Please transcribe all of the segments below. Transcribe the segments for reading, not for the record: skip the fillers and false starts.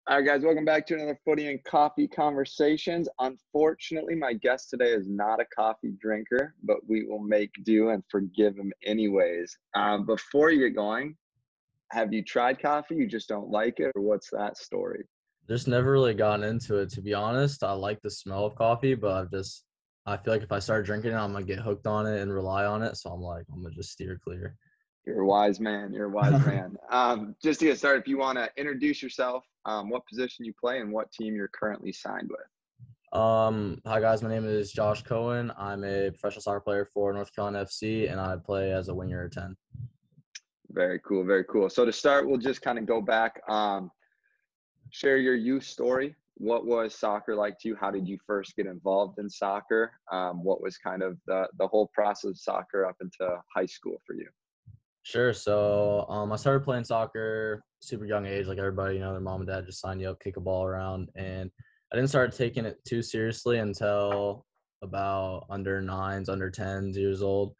All right, guys, welcome back to another Footy and Coffee Conversations. Unfortunately, my guest today is not a coffee drinker, but we will make do and forgive him anyways. Before you get going, have you tried coffee? You just don't like it, or what's that story? Just never really gotten into it, to be honest. I like the smell of coffee, but I feel like if I start drinking it, I'm gonna get hooked on it and rely on it. So I'm like, I'm gonna just steer clear. You're a wise man. You're a wise man. Just to get started, if you want to introduce yourself, what position you play, and what team you're currently signed with. Hi guys, my name is Josh Coan. I'm a professional soccer player for North Carolina FC, and I play as a winger 10. Very cool. Very cool. So to start, we'll just kind of go back. Share your youth story. What was soccer like to you? How did you first get involved in soccer? What was kind of the whole process of soccer up into high school for you? Sure. So I started playing soccer super young age, like everybody, their mom and dad just signed you up, kick a ball around, and I didn't start taking it too seriously until about under nines, under 10s years old.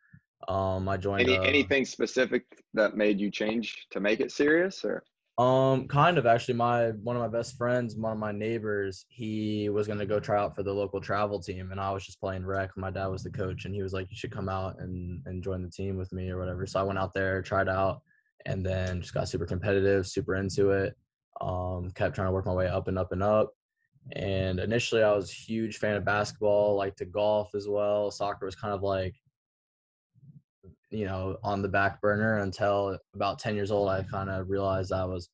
I joined Anything specific that made you change to make it serious, or? kind of actually one of my best friends, one of my neighbors, he was gonna go try out for the local travel team, and I was just playing rec. My dad was the coach, and he was like, "You should come out and join the team with me or whatever." So I went out there, tried out, and then just got super competitive, super into it. Kept trying to work my way up and up and up. And initially, I was a huge fan of basketball, like to golf as well. Soccer was kind of like on the back burner until about 10 years old. I kind of realized I was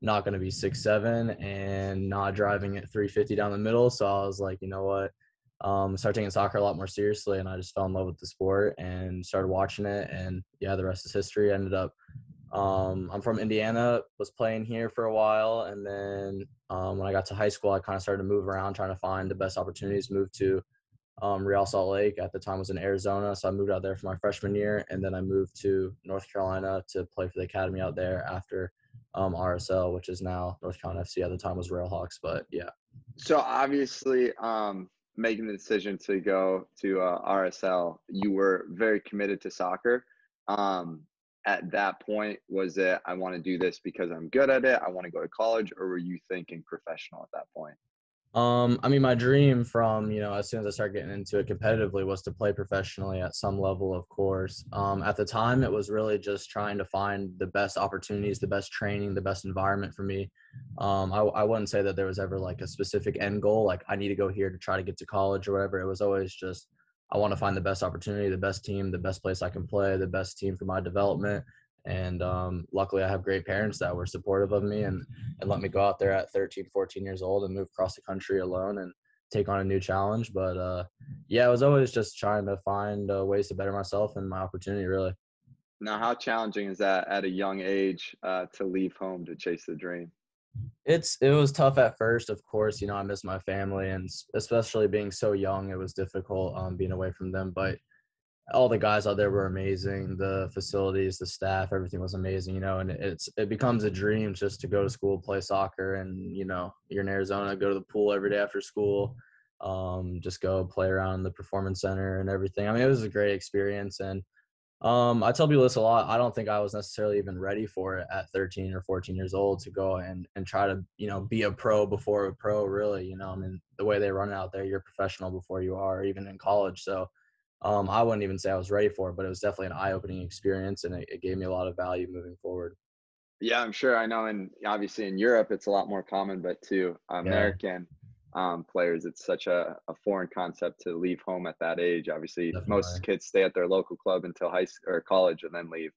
not going to be 6'7" and not driving at 350 down the middle. So I was like, you know what? Started taking soccer a lot more seriously, and I just fell in love with the sport and started watching it. And yeah, the rest is history. I ended up, I'm from Indiana, was playing here for a while. And then when I got to high school, I kind of started to move around, trying to find the best opportunities, moved to Real Salt Lake. At the time was in Arizona, so I moved out there for my freshman year, and then I moved to North Carolina to play for the academy out there after RSL, which is now North Carolina FC. At the time was Railhawks, but yeah. So obviously, making the decision to go to RSL, you were very committed to soccer. At that point, was it, I want to do this because I'm good at it, I want to go to college, or were you thinking professional at that point? I mean, my dream from, as soon as I started getting into it competitively was to play professionally at some level, of course. At the time, it was really just trying to find the best opportunities, the best training, the best environment for me. I wouldn't say that there was ever like a specific end goal, like I need to go here to try to get to college or whatever. It was always just, I want to find the best opportunity, the best team, the best place I can play, the best team for my development. And luckily, I have great parents that were supportive of me and let me go out there at 13, 14 years old and move across the country alone and take on a new challenge. But yeah, I was always just trying to find ways to better myself and my opportunity, really. Now, how challenging is that at a young age to leave home to chase the dream? It was tough at first, of course. I miss my family, and especially being so young, it was difficult being away from them. But all the guys out there were amazing. The facilities, the staff, everything was amazing, and it becomes a dream just to go to school, play soccer, and you're in Arizona, go to the pool every day after school, just go play around the performance center and everything. I mean, it was a great experience. And I tell people this a lot. I don't think I was necessarily even ready for it at 13 or 14 years old to go and try to, be a pro before a pro, really. I mean, the way they run it out there, you're professional before you are, even in college. So I wouldn't even say I was ready for it, but it was definitely an eye-opening experience, and it gave me a lot of value moving forward. Yeah, I'm sure. I know, and obviously in Europe, it's a lot more common, but to Yeah, American players, it's such a foreign concept to leave home at that age. Obviously, most definitely. kids stay at their local club until high school or college and then leave.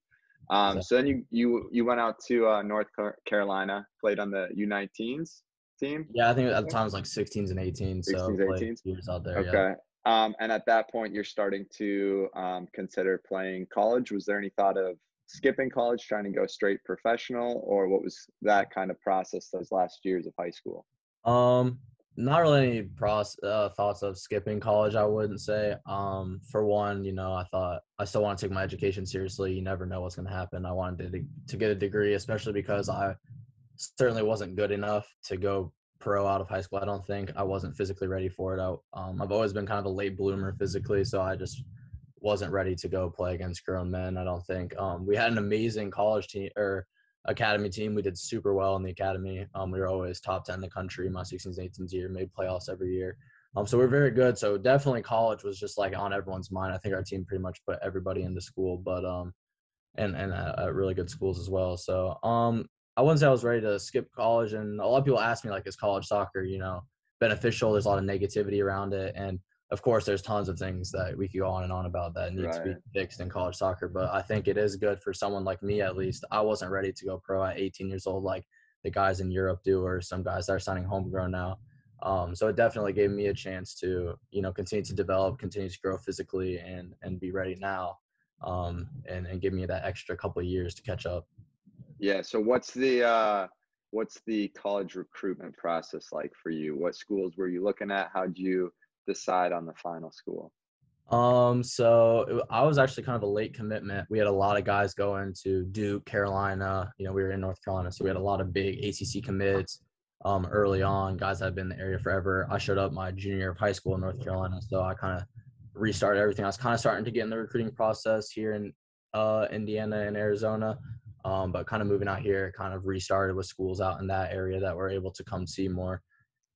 So then Exactly. you went out to Carolina, played on the U19s team, Yeah, I think was at the it? time it was like 16s and 18s, so 16s, played 18s. years out there. Yeah. Okay. And at that point, you're starting to consider playing college. Was there any thought of skipping college, trying to go straight professional, or what was that kind of process those last years of high school? Um, Not really any thoughts of skipping college, I wouldn't say. For one, I thought I still want to take my education seriously. You never know what's going to happen. I wanted to get a degree, especially because I certainly wasn't good enough to go pro out of high school. I don't think I wasn't physically ready for it. I've always been kind of a late bloomer physically, so I just wasn't ready to go play against grown men. I don't think we had an amazing college team or academy team. We did super well in the academy. We were always top 10 in the country my 16s and 18s year, made playoffs every year. So we're very good. So definitely college was just like on everyone's mind. I think our team pretty much put everybody into school, but and at really good schools as well. So I wouldn't say I was ready to skip college. And a lot of people ask me, like, is college soccer, beneficial? There's a lot of negativity around it. And of course, there's tons of things that we could go on and on about that need to be Right. fixed in college soccer. But I think it is good for someone like me, at least. I wasn't ready to go pro at 18 years old like the guys in Europe do, or some guys that are signing homegrown now. So it definitely gave me a chance to, continue to develop, continue to grow physically, and be ready now, and give me that extra couple of years to catch up. Yeah. So what's the college recruitment process like for you? What schools were you looking at? How'd you decide on the final school? I was actually kind of a late commitment. We had a lot of guys going to Duke, Carolina. We were in North Carolina, so we had a lot of big ACC commits early on. Guys that had been in the area forever. I showed up my junior year of high school in North Carolina, so I kind of restarted everything. I was kind of starting to get in the recruiting process here in Indiana and Arizona, but kind of moving out here, kind of restarted with schools out in that area that were able to come see more.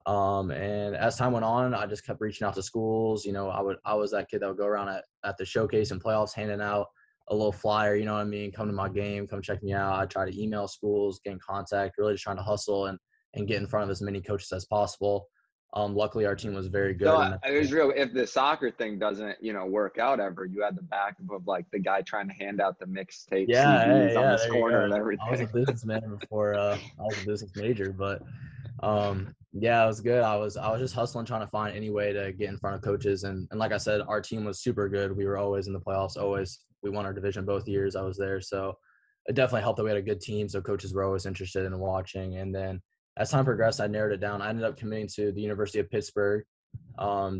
And as time went on, I just kept reaching out to schools. I was that kid that would go around at the showcase and playoffs, handing out a little flyer, you know what I mean? Come to my game, come check me out. I try to email schools, get in contact, really just trying to hustle and get in front of as many coaches as possible. Luckily our team was very So good. And it was real. If the soccer thing doesn't, work out ever, you had the backup of like the guy trying to hand out the mixtape yeah, hey, CDs on yeah, this there you corner and go. I was a everything. businessman before I was a business major, but yeah, it was good. I was just hustling, trying to find any way to get in front of coaches. And like I said, our team was super good. We were always in the playoffs, always. We won our division both years I was there. So it definitely helped that we had a good team. So coaches were always interested in watching. And then as time progressed, I narrowed it down. I ended up committing to the University of Pittsburgh.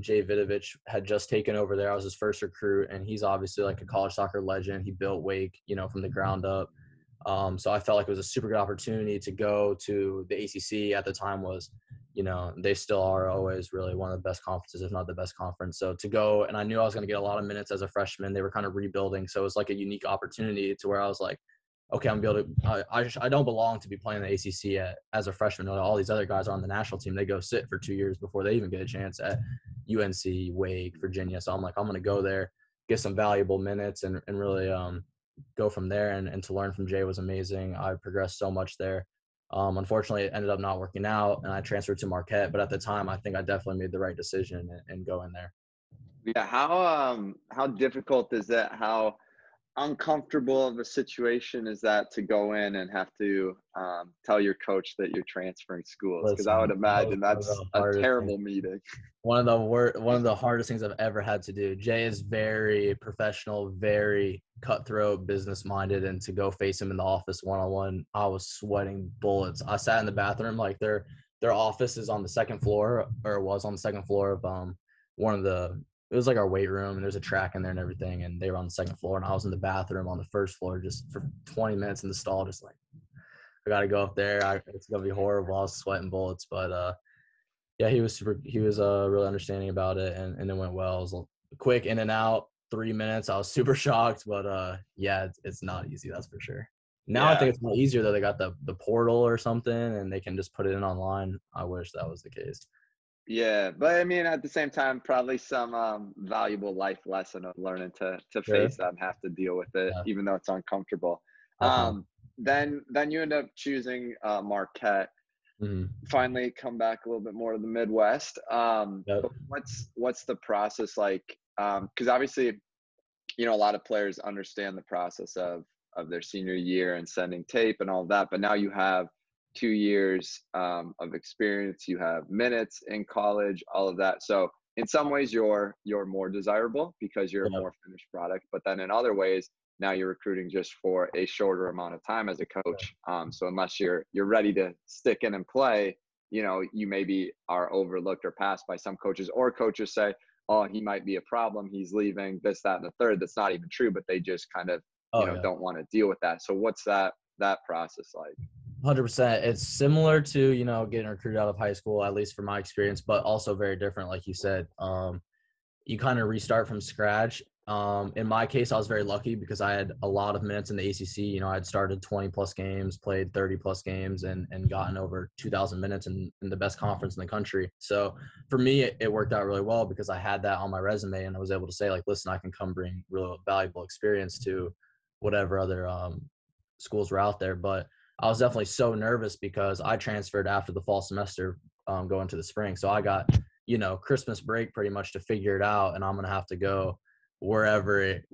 Jay Vidovich had just taken over there. I was his first recruit, and he's obviously like a college soccer legend. He built Wake, from the ground up. So I felt like it was a super good opportunity to go to the ACC. At the time was, they still are always really one of the best conferences, if not the best conference. So to go, and I knew I was going to get a lot of minutes as a freshman. They were kind of rebuilding. So it was like a unique opportunity to where I was like, okay, I'm going to I don't belong to be playing the ACC as a freshman. All these other guys are on the national team. They go sit for 2 years before they even get a chance at UNC, Wake, Virginia. So I'm like, I'm going to go there, get some valuable minutes, and really go from there. And to learn from Jay was amazing. I progressed so much there. Unfortunately, it ended up not working out, and I transferred to Marquette. But at the time, I think I definitely made the right decision and going there. Yeah. How difficult is that? How uncomfortable of a situation is that to go in and have to tell your coach that you're transferring schools? Because I would Listen, that was imagine one of that's the a hardest things. terrible meeting. One of the hardest things I've ever had to do. Jay is very professional, very cutthroat, business minded, and to go face him in the office one on one, I was sweating bullets. I sat in the bathroom, like their office is on the second floor, or was on the second floor of one of the. It was like our weight room, and there's a track in there and everything, and they were on the second floor, and I was in the bathroom on the first floor just for 20 minutes in the stall, just like I got to go up there. It's gonna be horrible. I was sweating bullets, but yeah, he was really understanding about it, and it went well. It was quick in and out, 3 minutes. I was super shocked, but yeah, it's not easy, that's for sure. Now I Yeah. think it's a lot easier that they got the portal or something, and they can just put it in online. I wish that was the case. Yeah, but I mean, at the same time, probably some valuable life lesson of learning to Sure. face that and have to deal with it, Yeah, even though it's uncomfortable. definitely. Then you end up choosing Marquette. Mhm. Finally, come back a little bit more to the Midwest. Yep. But what's the process like? Because obviously, a lot of players understand the process of their senior year and sending tape and all of that, but now you have 2 years of experience, you have minutes in college, all of that. So in some ways you're more desirable because you're a Yep. more finished product, but then in other ways now you're recruiting just for a shorter amount of time as a coach. So unless you're ready to stick in and play, you maybe are overlooked or passed by some coaches, or coaches say, oh, he might be a problem, he's leaving, this, that, and the third. That's not even true, but they just kind of, Oh, yeah. don't want to deal with that. So what's that process like? 100%. It's similar to, getting recruited out of high school, at least from my experience, but also very different, like you said. You kind of restart from scratch. In my case, I was very lucky because I had a lot of minutes in the ACC. You know, I'd started 20 plus games, played 30 plus games, and gotten over 2,000 minutes in the best conference in the country. So for me, it worked out really well because I had that on my resume, and I was able to say, like, listen, I can come bring real valuable experience to whatever other schools were out there. But I was definitely so nervous because I transferred after the fall semester, going to the spring. So I got, you know, Christmas break pretty much to figure it out, and I'm gonna have to go wherever it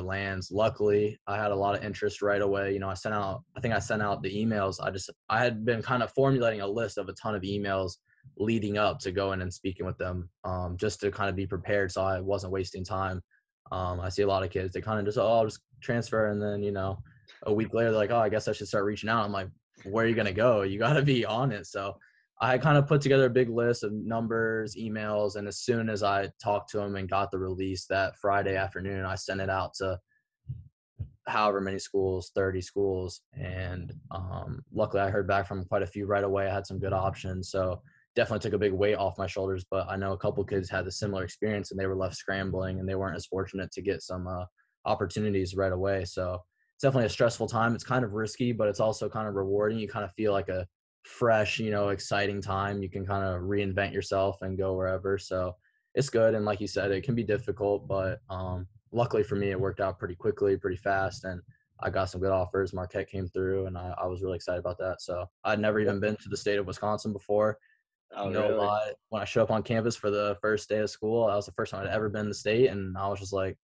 lands. Luckily, I had a lot of interest right away. You know, I sent out the emails. I had been kind of formulating a list of a ton of emails leading up to going and speaking with them, just to kind of be prepared so I wasn't wasting time. I see a lot of kids, they kind of just, oh, I'll just transfer, and then, you know, a week later they're like, oh, I guess I should start reaching out. I'm like, where are you gonna go? You got to be on it. So I kind of put together a big list of numbers, emails, and as soon as I talked to him and got the release that Friday afternoon, I sent it out to however many schools, 30 schools. And luckily I heard back from quite a few right away. I had some good options. So definitely took a big weight off my shoulders. But I know a couple kids had a similar experience and they were left scrambling and they weren't as fortunate to get some opportunities right away. So it's definitely a stressful time. It's kind of risky, but it's also kind of rewarding. You kind of feel like a fresh, you know, exciting time. You can kind of reinvent yourself and go wherever. So it's good. And like you said, it can be difficult, but luckily for me, it worked out pretty quickly, pretty fast. And I got some good offers. Marquette came through and I was really excited about that. So I'd never even been to the state of Wisconsin before. Oh, No really? lie. When I showed up on campus for the first day of school, that was the first time I'd ever been to the state. And I was just like,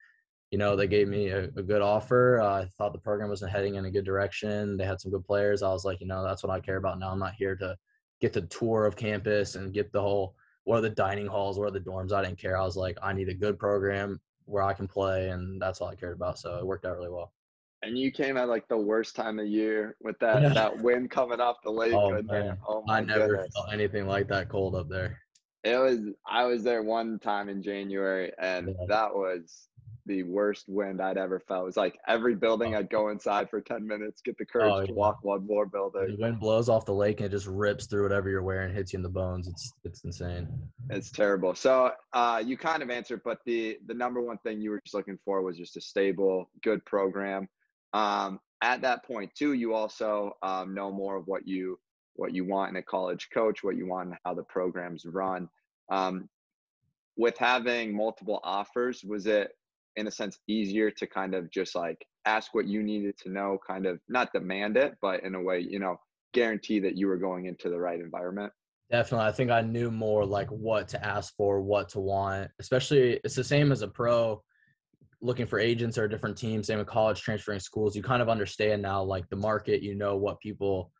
you know, they gave me a good offer. I thought the program was heading in a good direction. They had some good players. I was like, you know, that's what I care about now. I'm not here to get the tour of campus and get the whole, what are the dining halls, what are the dorms. I didn't care. I was like, I need a good program where I can play, and that's all I cared about. So it worked out really well. And you came at like the worst time of year with that Yeah. wind coming off the lake Oh in there. man, Oh I my never goodness. felt anything like that cold up there. I was there one time in January and Yeah. that was the worst wind I'd ever felt. It was like every building Oh, I'd go inside for 10 minutes, get the courage oh, to yeah. walk one more building. The wind blows off the lake and it just rips through whatever you're wearing, hits you in the bones. It's insane. It's terrible. So you kind of answered, but the number one thing you were just looking for was just a stable, good program. At that point too, you also know more of what you want in a college coach, what you want and how the programs run. Um, with having multiple offers, was it in a sense easier to kind of just like ask what you needed to know, kind of not demand it, but in a way, you know, guarantee that you were going into the right environment? Definitely. I think I knew more like what to ask for, what to want, especially it's the same as a pro looking for agents or different teams, same with college transferring schools. You kind of understand now like the market, you know, what people,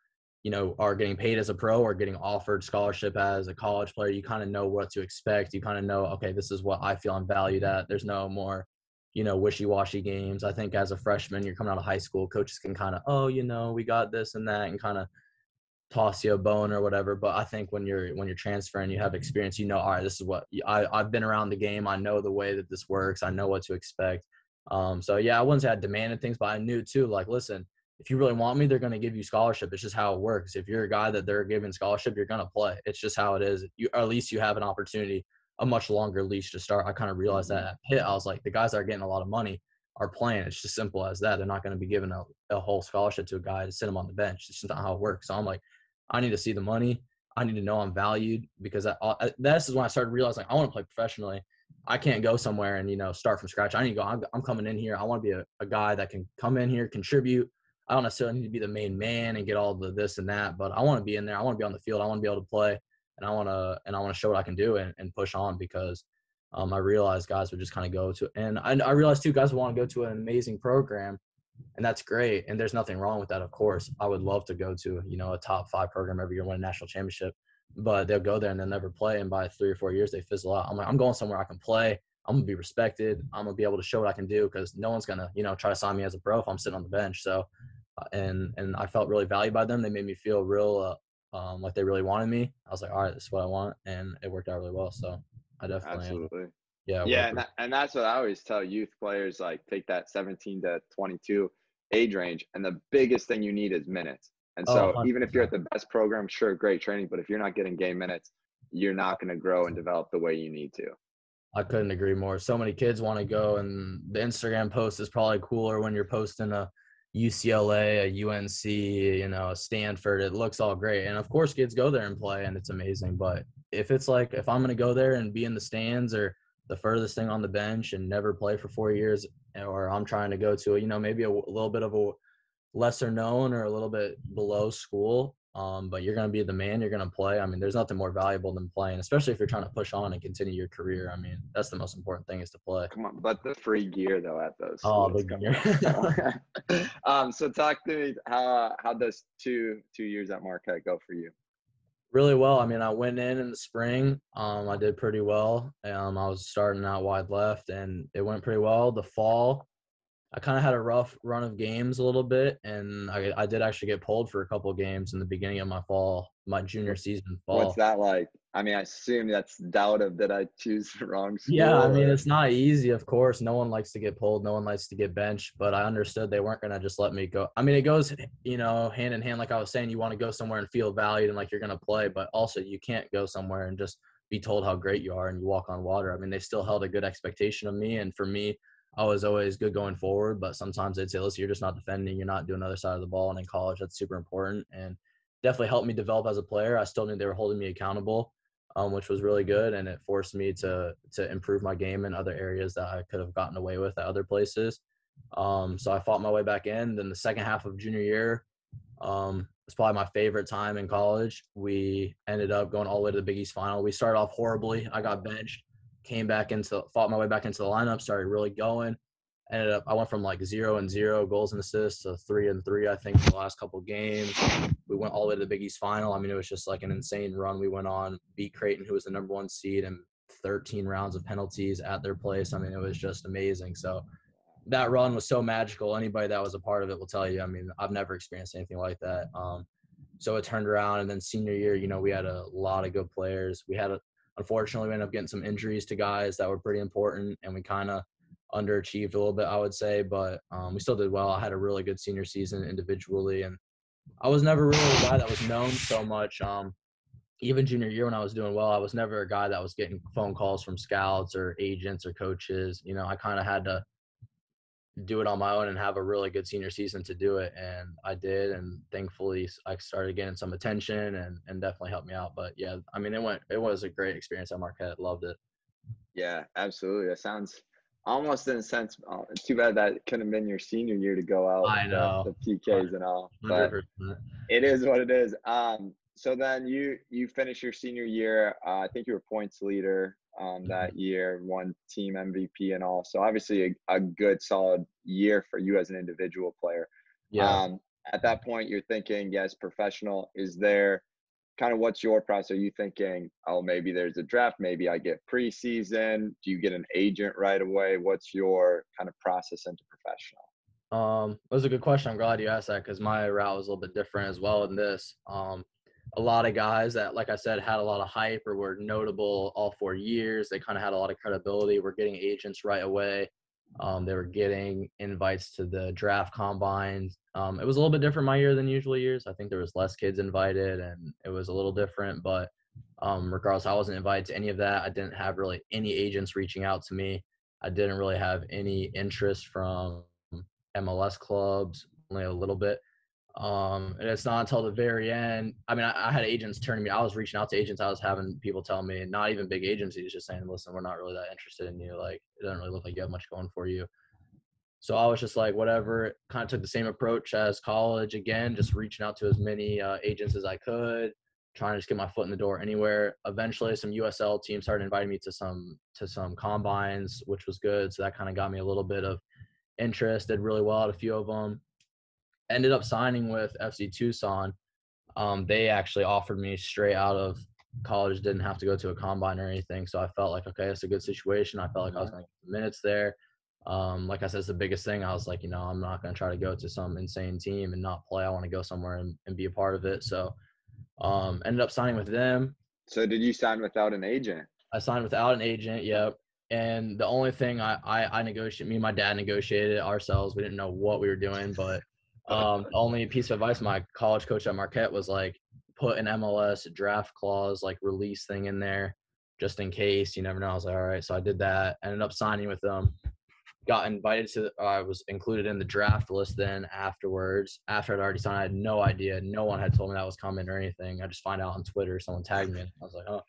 you know, are getting paid as a pro or getting offered scholarship as a college player. You kind of know what to expect. You kind of know, okay, this is what I feel I'm valued at. There's no more, you know, wishy-washy games. I think as a freshman, you're coming out of high school, coaches can kind of, oh, you know, we got this and that, and kind of toss you a bone or whatever. But I think when you're transferring, you have experience, you know, all right, this is what I've been around the game. I know the way that this works. I know what to expect. So yeah, I wouldn't say I demanded things, but I knew too, like, listen, if you really want me, they're going to give you scholarship. It's just how it works. If you're a guy that they're giving scholarship, you're going to play. It's just how it is. You, or at least you have an opportunity, a much longer leash to start. I kind of realized that Mhm. at Pitt. I was like, the guys that are getting a lot of money are playing. It's just simple as that. They're not going to be giving a whole scholarship to a guy to sit him on the bench. It's just not how it works. So I'm like, I need to see the money. I need to know I'm valued because this is when I started realizing I want to play professionally. I can't go somewhere and, you know, start from scratch. I need to go, I'm coming in here. I want to be a guy that can come in here, contribute. I don't necessarily need to be the main man and get all the this and that, but I want to be in there. I want to be on the field. I want to be able to play, and I want to show what I can do and push on because I realized guys would just kind of go to, and I realized too, guys would want to go to an amazing program, and that's great. And there's nothing wrong with that. Of course, I would love to go to, you know, a top 5 program every year, win a national championship, but they'll go there and they'll never play. And by 3 or 4 years, they fizzle out. I'm like, I'm going somewhere I can play. I'm going to be respected. I'm going to be able to show what I can do because no one's going to, you know, try to sign me as a pro if I'm sitting on the bench. So, and I felt really valued by them. They made me feel real, like they really wanted me. I was like, all right, this is what I want. And it worked out really well. So I definitely, Absolutely. yeah, Yeah, worked. and that's what I always tell youth players, like take that 17 to 22 age range, and the biggest thing you need is minutes. And Oh, so even if you're 100%. at the best program, sure, great training, but if you're not getting game minutes, you're not going to grow and develop the way you need to. I couldn't agree more. So many kids want to go, and the Instagram post is probably cooler when you're posting a UCLA, a UNC, a Stanford. It looks all great. And of course, kids go there and play, and it's amazing. But if it's like, if I'm going to go there and be in the stands or the furthest thing on the bench and never play for 4 years, or I'm trying to go to, maybe a little bit of a lesser known or a little bit below school, but you're going to be the man, you're going to play. I mean, there's nothing more valuable than playing, especially if you're trying to push on and continue your career. I mean, that's the most important thing, is to play. Come on, but the free gear though at those Oh, schools. the Come gear. on. So talk to me, how does two years at Marquette go for you? Really well. I mean, I went in the spring. I did pretty well. I was starting out wide left, and it went pretty well. The fall, I kind of had a rough run of games a little bit, and I did actually get pulled for a couple of games in the beginning of my junior season What's fall. that like? I mean, I assume that's doubt of, did I choose the wrong Yeah, I school? mean, Or it's not easy, of course. No one likes to get pulled. No one likes to get benched, but I understood they weren't going to just let me go. I mean, it goes, hand in hand. Like I was saying, you want to go somewhere and feel valued and like you're going to play, but also you can't go somewhere and just be told how great you are and you walk on water. I mean, they still held a good expectation of me. And for me, I was always good going forward, but sometimes they'd say, listen, you're just not defending. You're not doing the other side of the ball. And in college, that's super important and definitely helped me develop as a player. I still knew they were holding me accountable, which was really good, and it forced me to improve my game in other areas that I could have gotten away with at other places. So I fought my way back in. Then the second half of junior year was probably my favorite time in college. We ended up going all the way to the Big East final. We started off horribly. I got benched, fought my way back into the lineup, started really going. I went from like 0-0 goals and assists to 3-3, I think, in the last couple of games. We went all the way to the Big East final. I mean, it was just like an insane run we went on, beat Creighton, who was the number 1 seed, and 13 rounds of penalties at their place. I mean, it was just amazing. So that run was so magical. Anybody that was a part of it will tell you. I mean, I've never experienced anything like that. So it turned around, and then senior year, we had a lot of good players. Unfortunately, we ended up getting some injuries to guys that were pretty important, and we kind of underachieved a little bit, I would say, but we still did well. I had a really good senior season individually, and I was never really a guy that was known so much. Even junior year when I was doing well, I was never a guy that was getting phone calls from scouts or agents or coaches. I kind of had to do it on my own and have a really good senior season to do it, and I did, and thankfully I started getting some attention and definitely helped me out. But yeah, I mean, it was a great experience at Marquette. Loved it. Yeah, absolutely. That sounds almost in a sense, too bad that couldn't have been your senior year to go out with I know. the PKs and all, but 100%. it is what it is. So then you finish your senior year. I think you were points leader that year, won team MVP and all. So obviously a good solid year for you as an individual player. Yeah. At that point, you're thinking, yes, professional. Is there kind of, what's your process? Are you thinking, oh, maybe there's a draft, maybe I get preseason? Do you get an agent right away? What's your kind of process into professional? That was a good question. I'm glad you asked that because my route was a little bit different as well in this. A lot of guys that, like I said, had a lot of hype or were notable all 4 years. They kind of had a lot of credibility. Were getting agents right away. They were getting invites to the draft combines. It was a little bit different my year than usual years. I think there was less kids invited, and it was a little different. But regardless, I wasn't invited to any of that. I didn't have really any agents reaching out to me. I didn't really have any interest from MLS clubs, only a little bit. And it's not until the very end. I mean, I had agents turning me. I was reaching out to agents. I was having people tell me, not even big agencies, just saying, "Listen, we're not really that interested in you. Like, it doesn't really look like you have much going for you." So I was just like, whatever. Kind of took the same approach as college again, just reaching out to as many agents as I could, trying to just get my foot in the door anywhere. Eventually, some USL teams started inviting me to some combines, which was good. So that kind of got me a little bit of interest. Did really well at a few of them. Ended up signing with FC Tucson. They actually offered me straight out of college, didn't have to go to a combine or anything. So I felt like, okay, it's a good situation. I felt like I was going to get minutes there. Like I said, it's the biggest thing. I was like, I'm not going to try to go to some insane team and not play. I want to go somewhere and be a part of it. So ended up signing with them. So did you sign without an agent? I signed without an agent. Yep. And the only thing I negotiated, me and my dad negotiated it ourselves. We didn't know what we were doing, but the only piece of advice my college coach at Marquette was like, put an MLS draft clause, like release thing in there. just in case. You never know. I was like, all right. So I did that. Ended up signing with them. Got invited to I was included in the draft list then afterwards. After I'd already signed, I had no idea. No one had told me that was coming or anything. I just find out on Twitter. Someone tagged me. I was like, oh.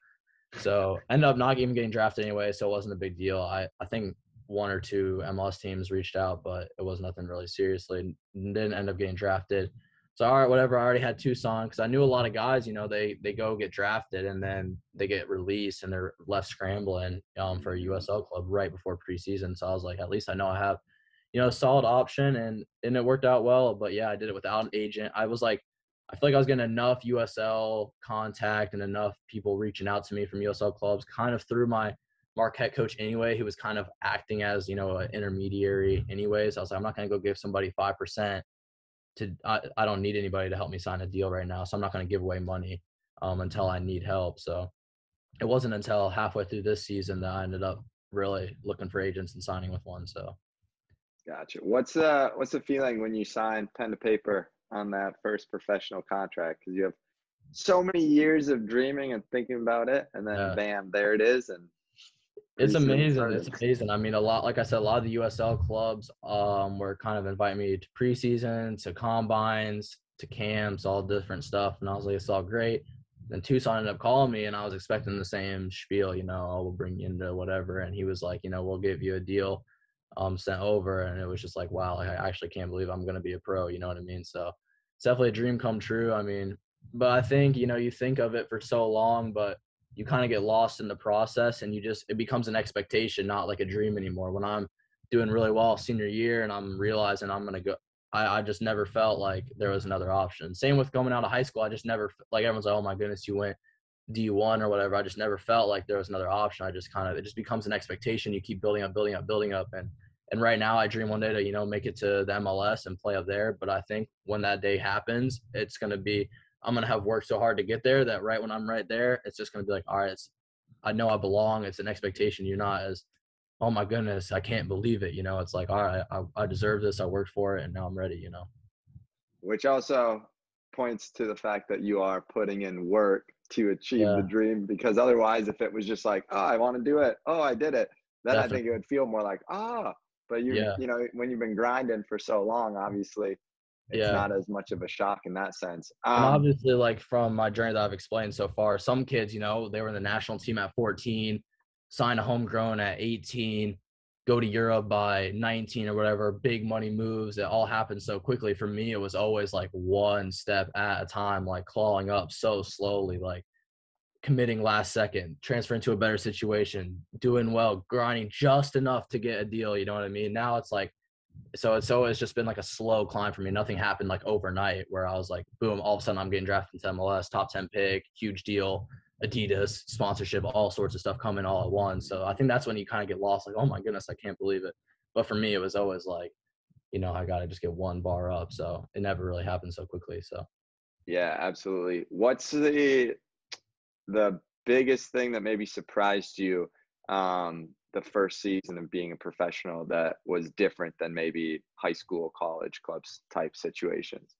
So ended up not even getting drafted anyway, so it wasn't a big deal. I think one or two MLS teams reached out, but it was nothing really seriously. Didn't end up getting drafted. So all right, whatever. I already had Tucson because I knew a lot of guys. They go get drafted and then they get released and they're left scrambling for a USL club right before preseason. So I was like, at least I know I have a solid option, and it worked out well. But yeah, I did it without an agent. I was like, I feel like I was getting enough USL contact and enough people reaching out to me from USL clubs kind of through my Marquette coach anyway, who was kind of acting as, an intermediary anyways. I was like, I'm not going to go give somebody 5% I don't need anybody to help me sign a deal right now. So I'm not going to give away money until I need help. So it wasn't until halfway through this season that I ended up really looking for agents and signing with one. So. Gotcha. What's the feeling when you sign pen to paper on that first professional contract? Because you have so many years of dreaming and thinking about it, and then bam, there it is, and it's amazing. It's amazing. I mean, like I said, a lot of the USL clubs were kind of inviting me to preseason, to combines, to camps, all different stuff, and I was like, it's all great. Then Tucson ended up calling me, and I was expecting the same spiel, we'll bring you into whatever, and he was like, we'll give you a deal sent over, and it was just like, wow, I actually can't believe I'm going to be a pro, you know what I mean? So it's definitely a dream come true. I mean, but I think, you think of it for so long, but you kind of get lost in the process, and it becomes an expectation, not like a dream anymore. When I'm doing really well senior year and I'm realizing I'm going to go, I just never felt like there was another option. Same with coming out of high school. I just never, like, everyone's like, oh my goodness, you went D1 or whatever. I just never felt like there was another option. I just it just becomes an expectation. You keep building up. And right now I dream one day to, make it to the MLS and play up there. But I think when that day happens, I'm going to have worked so hard to get there that right when I'm right there, it's just going to be like, all right, I know I belong. It's an expectation. You're not as, oh my goodness, I can't believe it. It's like, all right, I deserve this. I worked for it and now I'm ready, Which also points to the fact that you are putting in work to achieve the dream, because otherwise, if it was just like, oh, I want to do it, oh, I did it, then definitely. I think it would feel more like, but when you've been grinding for so long, obviously it's not as much of a shock in that sense. And obviously, like, from my journey that I've explained so far, some kids, they were in the national team at 14, sign a homegrown at 18, go to Europe by 19 or whatever, big money moves. It all happened so quickly. For me, it was always like one step at a time, like clawing up so slowly, like committing last second, transferring to a better situation, doing well, grinding just enough to get a deal. You know what I mean? Now it's like, so it's always just been like a slow climb for me. Nothing happened like overnight where I was like, boom, all of a sudden I'm getting drafted into MLS, top 10 pick, huge deal, Adidas, sponsorship, all sorts of stuff coming all at once. So I think that's when you kind of get lost, like, oh my goodness, I can't believe it. But for me, it was always like, I got to just get one bar up. So it never really happened so quickly. So. Yeah, absolutely. What's the biggest thing that maybe surprised you the first season of being a professional that was different than maybe high school, college clubs type situations?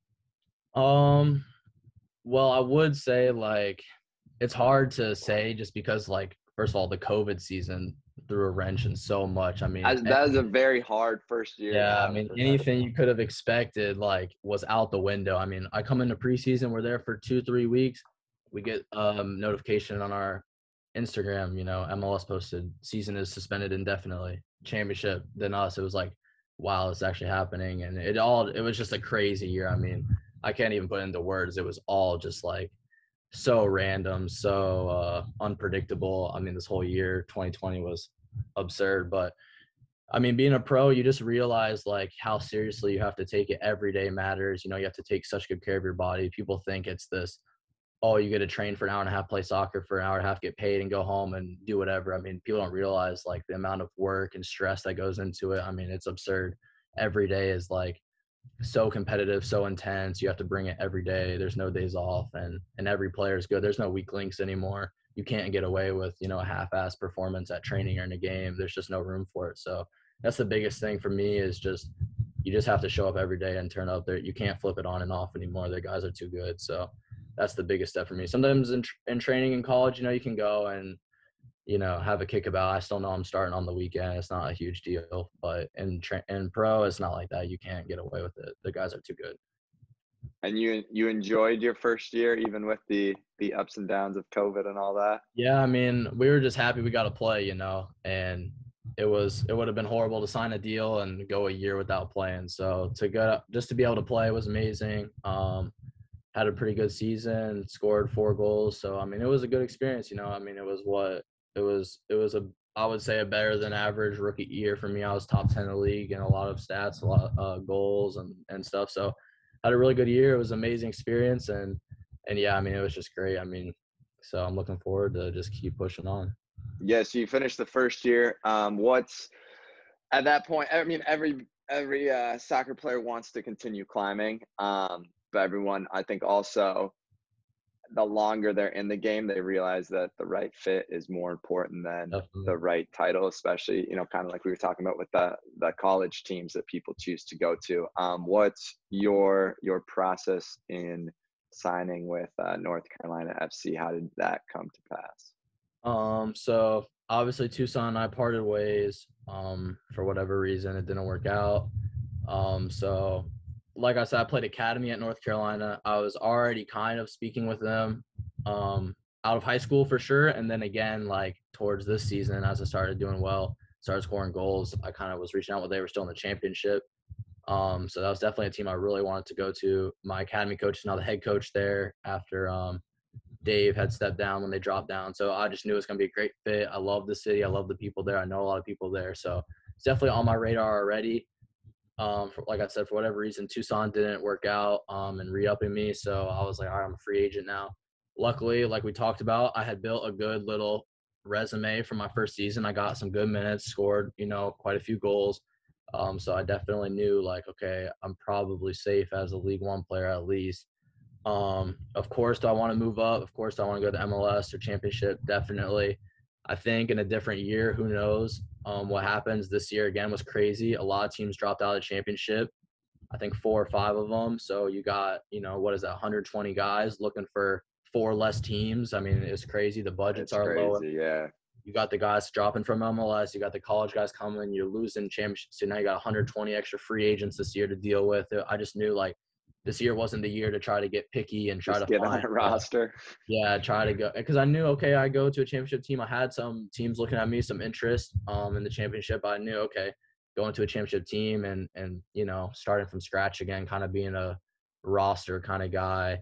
Well, I would say, like, it's hard to say just because, like, first of all, the COVID season threw a wrench in so much. I mean, that is a very hard first year. Yeah, I mean, anything you could have expected, like, was out the window. I mean, I come into preseason, we're there for 2-3 weeks. We get notification on our Instagram, MLS posted season is suspended indefinitely. Championship, then us. It was like, wow, it's actually happening. And it was just a crazy year. I mean, I can't even put it into words. It was all just like so random, so unpredictable. I mean, this whole year, 2020 was absurd. But I mean, being a pro, you just realize like how seriously you have to take it. Every day matters. You have to take such good care of your body. People think it's this, oh, you get to train for an hour and a half, play soccer for an hour and a half, get paid and go home and do whatever. I mean, people don't realize like the amount of work and stress that goes into it. I mean, it's absurd. Every day is like so competitive, so intense. You have to bring it every day. There's no days off, and every player is good. There's no weak links anymore. You can't get away with, a half-ass performance at training or in a game. There's just no room for it. So that's the biggest thing for me is just, you just have to show up every day and turn up there. You can't flip it on and off anymore. The guys are too good. So that's the biggest step for me. Sometimes in training in college, you can go and have a kickabout. I still know I'm starting on the weekend. It's not a huge deal, but in pro, it's not like that. You can't get away with it. The guys are too good. And you enjoyed your first year, even with the ups and downs of COVID and all that? Yeah, I mean, we were just happy we got to play, and it would have been horrible to sign a deal and go a year without playing. So just to be able to play was amazing. Had a pretty good season, scored 4 goals. So I mean, it was a good experience. I mean, it was I would say a better than average rookie year for me. I was top 10 in the league in a lot of stats, a lot of goals and stuff. So had a really good year. It was an amazing experience, and yeah, I mean, it was just great. I mean, so I'm looking forward to just keep pushing on. Yes, you finished the first year. What's at that point? I mean, every soccer player wants to continue climbing. But everyone, I think, also the longer they're in the game, they realize that the right fit is more important than Definitely. the right title, especially, kind of like we were talking about with the college teams that people choose to go to. What's your process in signing with North Carolina FC? How did that come to pass? So obviously Tucson and I parted ways. For whatever reason, it didn't work out. So like I said, I played academy at North Carolina. I was already kind of speaking with them, out of high school for sure. And then again, like towards this season, as I started doing well, started scoring goals, I kind of was reaching out when they were still in the championship. So that was definitely a team I really wanted to go to. My academy coach is now the head coach there after, Dave had stepped down when they dropped down. So I just knew it was going to be a great fit. I love the city. I love the people there. I know a lot of people there. So it's definitely on my radar already. Like I said, for whatever reason, Tucson didn't work out and re-upping me. So I was like, all right, I'm a free agent now. Luckily, like we talked about, I had built a good little resume from my first season. I got some good minutes, scored, quite a few goals. So I definitely knew like, okay, I'm probably safe as a League One player at least. Of course, do I want to move up? Of course, do I want to go to MLS or championship? Definitely. I think in a different year, who knows what happens. This year again was crazy. A lot of teams dropped out of the championship. I think 4 or 5 of them. So you got, what is that, 120 guys looking for 4 less teams. I mean, it's crazy. The budgets It's are lower. crazy, yeah. You got the guys dropping from MLS. You got the college guys coming. You're losing championships. So now you got 120 extra free agents this year to deal with. I just knew like this year wasn't the year to try to get picky and try Just to get on find a roster. yeah, try to go because I knew okay, I go to a championship team. I had some teams looking at me, some interest in the championship. I knew okay, going to a championship team and starting from scratch again, kind of being a roster kind of guy.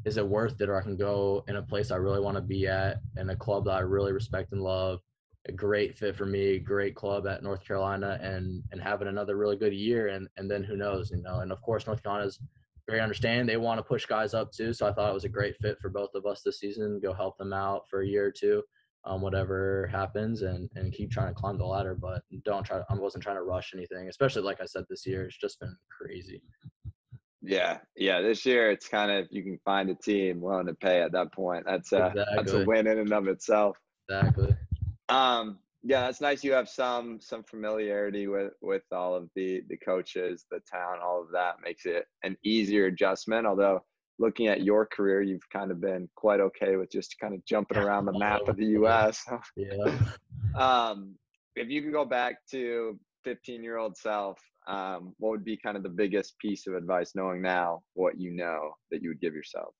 Is it worth it, or I can go in a place I really want to be at in a club that I really respect and love? A great fit for me, great club at North Carolina, and having another really good year, and then who knows, and of course North Carolina's very understanding. They want to push guys up too, so I thought it was a great fit for both of us this season. Go help them out for a year or two, whatever happens, and keep trying to climb the ladder. But I wasn't trying to rush anything, especially like I said, this year it's just been crazy. Yeah, yeah. This year, it's kind of you can find a team willing to pay at that point. That's a Exactly, win in and of itself. exactly. Yeah, it's nice you have some familiarity with all of the coaches, the town, all of that makes it an easier adjustment. Although looking at your career, you've kind of been quite okay with just kind of jumping around the All map over of the the place. U.S. Yeah. um, if you could go back to 15-year-old self, what would be kind of the biggest piece of advice, knowing now what you know, that you would give yourself?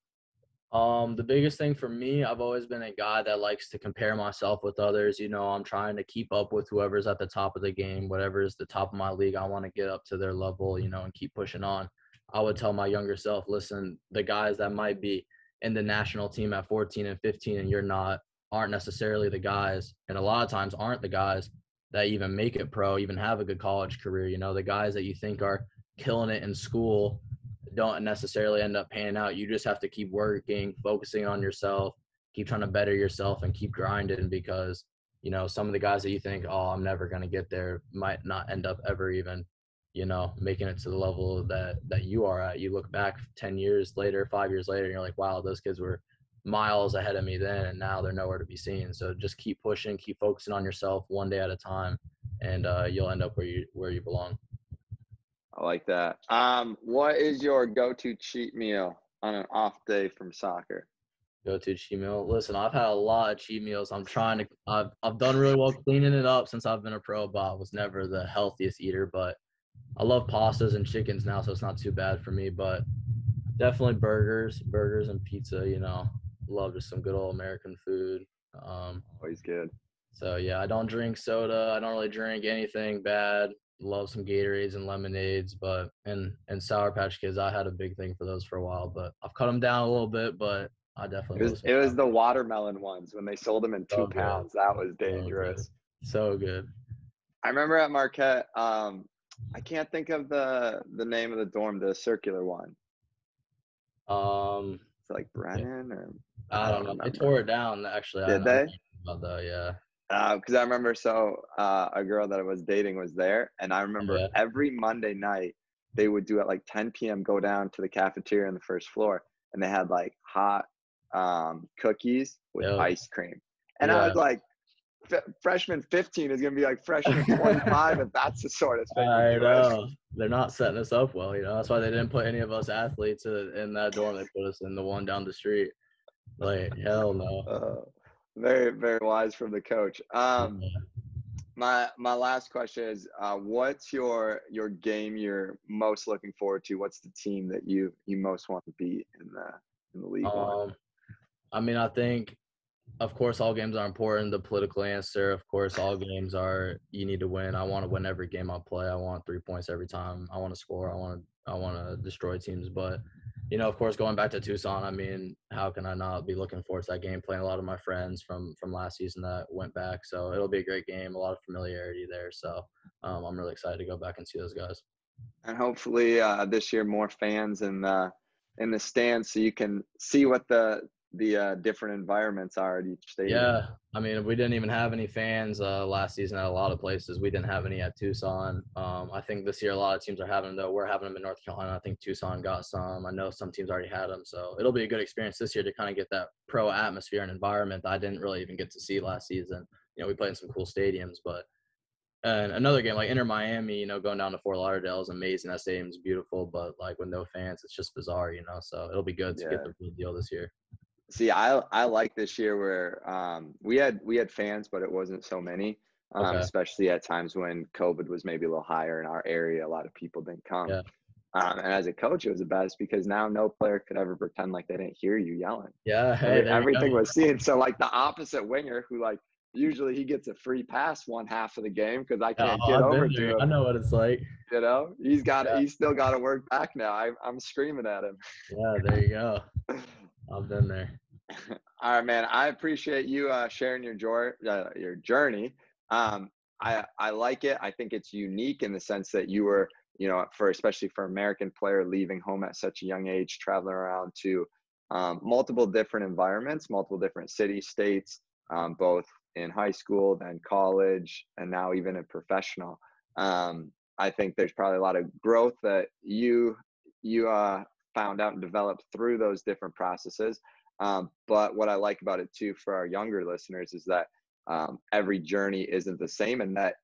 The biggest thing for me, I've always been a guy that likes to compare myself with others. I'm trying to keep up with whoever's at the top of the game, whatever is the top of my league. I want to get up to their level, and keep pushing on. I would tell my younger self, listen, the guys that might be in the national team at 14 and 15 and you're not, aren't necessarily the guys, and a lot of times aren't the guys that even make it pro, even have a good college career. The guys that you think are killing it in school don't necessarily end up panning out. You just have to keep working, focusing on yourself, keep trying to better yourself and keep grinding because, some of the guys that you think, oh, I'm never going to get there might not end up ever even, making it to the level that you are at. You look back 10 years later, 5 years later, and you're like, wow, those kids were miles ahead of me then, and now they're nowhere to be seen. So just keep pushing, keep focusing on yourself one day at a time, and you'll end up where you belong. I like that. What is your go-to cheat meal on an off day from soccer? Go-to cheat meal. Listen, I've had a lot of cheat meals. I've done really well cleaning it up since I've been a pro, but I was never the healthiest eater. But I love pastas and chickens now, so it's not too bad for me. But definitely burgers and pizza. Love just some good old American food. Always good. So yeah, I don't drink soda. I don't really drink anything bad. Love some Gatorades and lemonades, but and Sour Patch Kids. I had a big thing for those for a while, but I've cut them down a little bit. But I It definitely love was some it was Sour the Patch. watermelon ones when they sold them in So two good, pounds. That was so good, dangerous. so good. I remember at Marquette, I can't think of the name of the dorm, the circular one. Um, It's like yeah, Brennan or I I don't don't know. They remember. tore it down. Actually, I Did know they? about that. Yeah, Because I remember a girl that I was dating was there, and I remember yeah, every Monday night they would do at like 10 p.m. go down to the cafeteria on the first floor, and they had like hot cookies with yeah, ice cream, and I was yeah. like, freshman 15 is gonna be like freshman 25 if that's the sort of thing we I do it. know. They're not setting us up well. That's why they didn't put any of us athletes in that dorm. They put us in the one down the street. Like, hell no. Uh, very very wise from the coach. Yeah. My last question is, what's your game you're most looking forward to? What's the team that you most want to beat in the League One? Um, I mean, I think, of course, all games are important. The political answer, of course, all games are you need to win. I want to win every game I play. I want 3 points every time. I want to score. I want to destroy teams. But of course, going back to Tucson, I mean, how can I not be looking forward to that game? Playing a lot of my friends from last season that went back, so it'll be a great game. A lot of familiarity there. So I'm really excited to go back and see those guys. And hopefully this year more fans in the stands so you can see what the different environments are at each stadium. Yeah, I mean, we didn't even have any fans last season at a lot of places. We didn't have any at Tucson. I think this year a lot of teams are having them, though. We're having them in North Carolina. I think Tucson got some. I know some teams already had them. So it'll be a good experience this year to kind of get that pro atmosphere and environment that I didn't really even get to see last season. We played in some cool stadiums, but and another game like Inter Miami, going down to Fort Lauderdale is amazing. That stadium's beautiful, but like with no fans, it's just bizarre. So it'll be good to get Yeah. the real deal this year. See, I like this year where we had fans, but it wasn't so many. Okay. Especially at times when COVID was maybe a little higher in our area, a lot of people didn't come. Yeah. And as a coach, it was the best because now no player could ever pretend like they didn't hear you yelling. Yeah. Hey, there you go. Everything was seen. So like the opposite winger, who like usually he gets a free pass one half of the game because I Yeah, can't oh, get I've over been to there. I him. know what it's like. He's Yeah, still got to work back now. I'm screaming at him. yeah, there you go. I've been there. All right, man. I appreciate you sharing your journey. I like it. I think it's unique in the sense that you were, especially for American player leaving home at such a young age, traveling around to multiple different environments, multiple different cities, states, both in high school, then college, and now even in professional. I think there's probably a lot of growth that you found out and developed through those different processes. But what I like about it too for our younger listeners is that every journey isn't the same, and that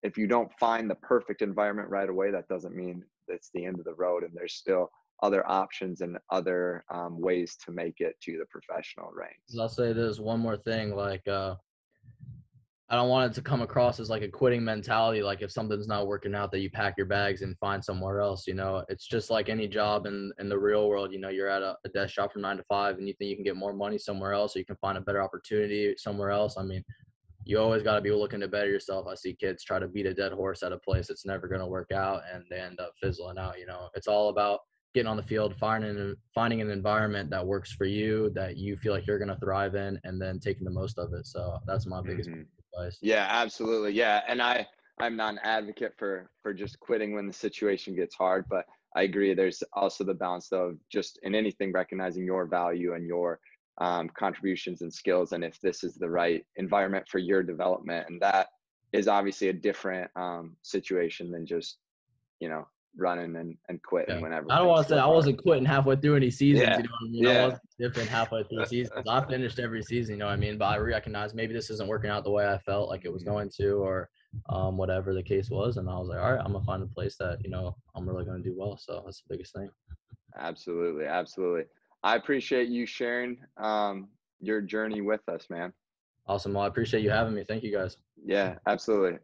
if you don't find the perfect environment right away, that doesn't mean it's the end of the road, and there's still other options and other ways to make it to the professional ranks. I'll say this one more thing, like I don't want it to come across as like a quitting mentality. Like if something's not working out, that you pack your bags and find somewhere else. It's just like any job in the real world. You're at a desk job from 9 to 5, and you think you can get more money somewhere else, or you can find a better opportunity somewhere else. I mean, you always got to be looking to better yourself. I see kids try to beat a dead horse at a place that's never going to work out, and they end up fizzling out. It's all about getting on the field, finding an environment that works for you, that you feel like you're going to thrive in, and then taking the most of it. So that's my biggest Hmm. advice. Yeah, absolutely. Yeah, and I'm not an advocate for just quitting when the situation gets hard, but I agree. There's also the balance though of just in anything recognizing your value and your contributions and skills, and if this is the right environment for your development, and that is obviously a different situation than just you know running and quitting Yeah. whenever I don't things want to say get I hard. wasn't quitting halfway through any seasons, Yeah, you know what I mean? I yeah. wasn't dipping halfway through seasons. I finished every season, you know what I mean? But I recognize maybe this isn't working out the way I felt like it was going to, or whatever the case was. And I was like, all right, I'm gonna find a place that, I'm really gonna do well. So that's the biggest thing. Absolutely, absolutely. I appreciate you sharing your journey with us, man. Awesome. Well, I appreciate you having me. Thank you guys. Yeah, absolutely.